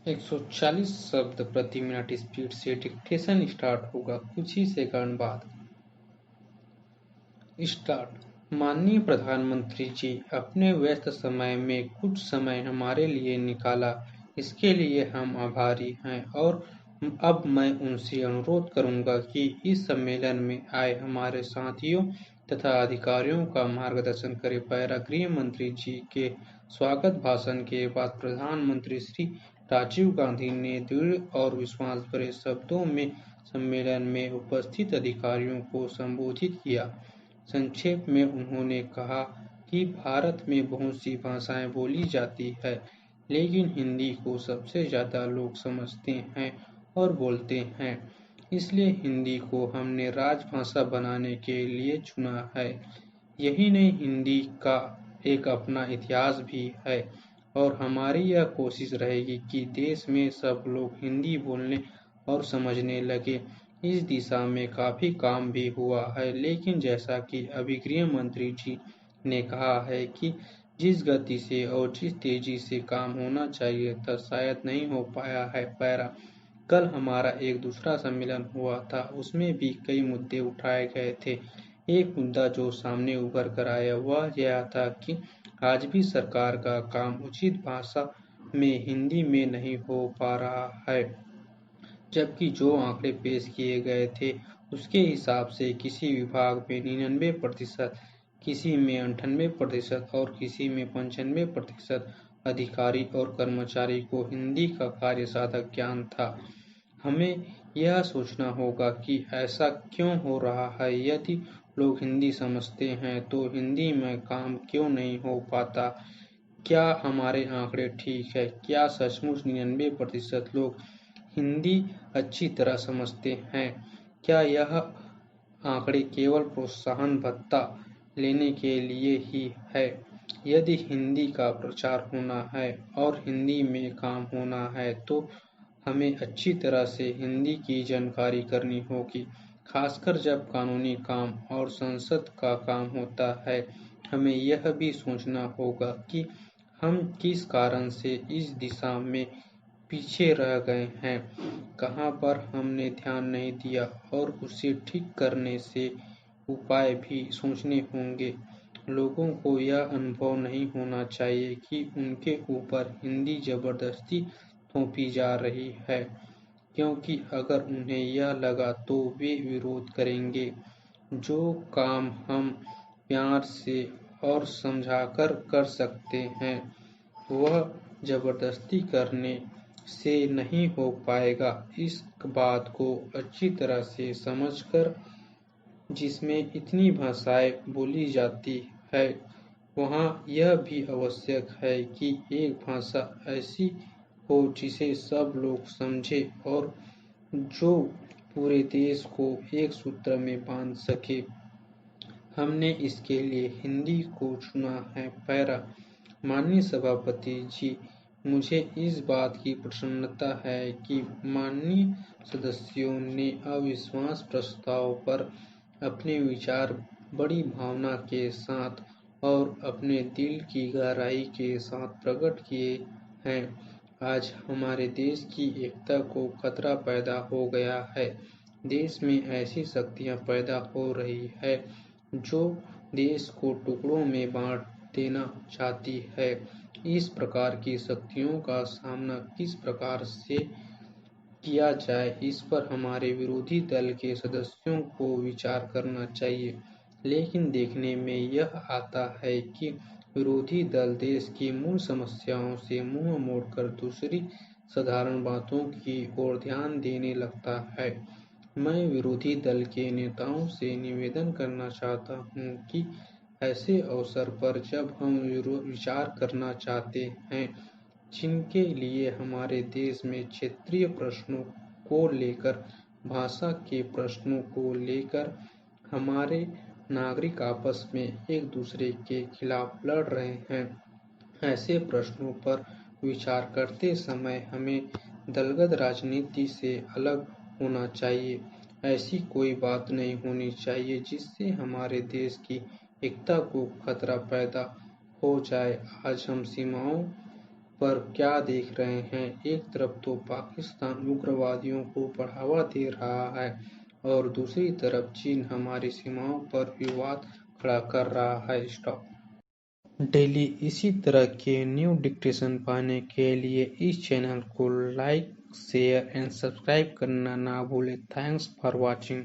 140 शब्द प्रति minute speed से डिक्टेशन स्टार्ट होगा कुछ ही सेकंड बाद। स्टार्ट। माननीय प्रधानमंत्री जी, अपने व्यस्त समय में कुछ समय हमारे लिए निकाला, इसके लिए हम आभारी हैं। और अब मैं उनसे अनुरोध करूंगा कि इस सम्मेलन में आए हमारे साथियों तथा अधिकारियों का मार्गदर्शन करें। पैरा। गृह मंत्री जी के स्वागत भाषण के बाद प्रधानमंत्री श्री राजीव गांधी ने दृढ़ और विश्वास भरे शब्दों में सम्मेलन में उपस्थित अधिकारियों को संबोधित किया। संक्षेप में उन्होंने कहा कि भारत में बहुत सी भाषाएं बोली जाती है, लेकिन हिंदी को सबसे ज़्यादा लोग समझते हैं और बोलते हैं। इसलिए हिंदी को हमने राजभाषा बनाने के लिए चुना है। यही नहीं, हिंदी का एक अपना इतिहास भी है और हमारी यह कोशिश रहेगी कि देश में सब लोग हिंदी बोलने और समझने लगे। इस दिशा में काफी काम भी हुआ है, लेकिन जैसा कि अभी गृह मंत्री जी ने कहा है कि जिस गति से और जिस तेजी से काम होना चाहिए था शायद नहीं हो पाया है। पैरा। कल हमारा एक दूसरा सम्मेलन हुआ था, उसमें भी कई मुद्दे उठाए गए थे। एक मुद्दा जो सामने उभर कर आया वह यह था कि आज भी सरकार का काम उचित भाषा में हिंदी में नहीं हो पा रहा है, जबकि जो आंकड़े पेश किए गए थे उसके हिसाब से किसी विभाग में 99%, किसी में 98% और किसी में 95% अधिकारी और कर्मचारी को हिंदी का कार्य साधक ज्ञान था। हमें यह सोचना होगा कि ऐसा क्यों हो रहा है। यदि लोग हिंदी समझते हैं तो हिंदी में काम क्यों नहीं हो पाता? क्या हमारे आंकड़े ठीक है? क्या सचमुच 99% लोग हिंदी अच्छी तरह समझते हैं? क्या यह आंकड़े केवल प्रोत्साहन भत्ता लेने के लिए ही है? यदि हिंदी का प्रचार होना है और हिंदी में काम होना है तो हमें अच्छी तरह से हिंदी की जानकारी करनी होगी, खासकर जब कानूनी काम और संसद का काम होता है। हमें यह भी सोचना होगा कि हम किस कारण से इस दिशा में पीछे रह गए हैं, कहां पर हमने ध्यान नहीं दिया और उसे ठीक करने से उपाय भी सोचने होंगे। लोगों को यह अनुभव नहीं होना चाहिए कि उनके ऊपर हिंदी जबरदस्ती थोपी जा रही है, क्योंकि अगर उन्हें यह लगा तो वे विरोध करेंगे। जो काम हम प्यार से और समझाकर कर सकते हैं वह जबरदस्ती करने से नहीं हो पाएगा। इस बात को अच्छी तरह से समझकर, जिसमें इतनी भाषाएं बोली जाती है वहाँ यह भी आवश्यक है कि एक भाषा ऐसी हो जिसे सब लोग समझें और जो पूरे देश को एक सूत्र में बांध सके। हमने इसके लिए हिंदी को चुना है। पैरा। माननीय सभापति जी, मुझे इस बात की प्रसन्नता है कि माननीय सदस्यों ने अविश्वास प्रस्ताव पर अपने विचार बड़ी भावना के साथ और अपने दिल की गहराई के साथ प्रकट किए हैं। आज हमारे देश की एकता को खतरा पैदा हो गया है। देश में ऐसी शक्तियां पैदा हो रही है जो देश को टुकड़ों में बांट देना चाहती है। इस प्रकार की शक्तियों का सामना किस प्रकार से किया जाए, इस पर हमारे विरोधी दल के सदस्यों को विचार करना चाहिए। लेकिन देखने में यह आता है कि विरोधी दल देश की मूल समस्याओं से मुंह मोड़कर दूसरी साधारण बातों की ओर ध्यान देने लगता है। मैं विरोधी दल के नेताओं से निवेदन करना चाहता हूं कि ऐसे अवसर पर जब हम विचार करना चाहते हैं जिनके लिए हमारे देश में क्षेत्रीय प्रश्नों को लेकर, भाषा के प्रश्नों को लेकर हमारे नागरिक आपस में एक दूसरे के खिलाफ लड़ रहे हैं, ऐसे प्रश्नों पर विचार करते समय हमें दलगत राजनीति से अलग होना चाहिए। ऐसी कोई बात नहीं होनी चाहिए जिससे हमारे देश की एकता को खतरा पैदा हो जाए। आज हम सीमाओं पर क्या देख रहे हैं, एक तरफ तो पाकिस्तान उग्रवादियों को बढ़ावा दे रहा है और दूसरी तरफ चीन हमारी सीमाओं पर विवाद खड़ा कर रहा है। स्टॉप डेली इसी तरह के न्यू डिक्टेशन पाने के लिए इस चैनल को लाइक, शेयर एंड सब्सक्राइब करना ना भूलें। Thanks for watching.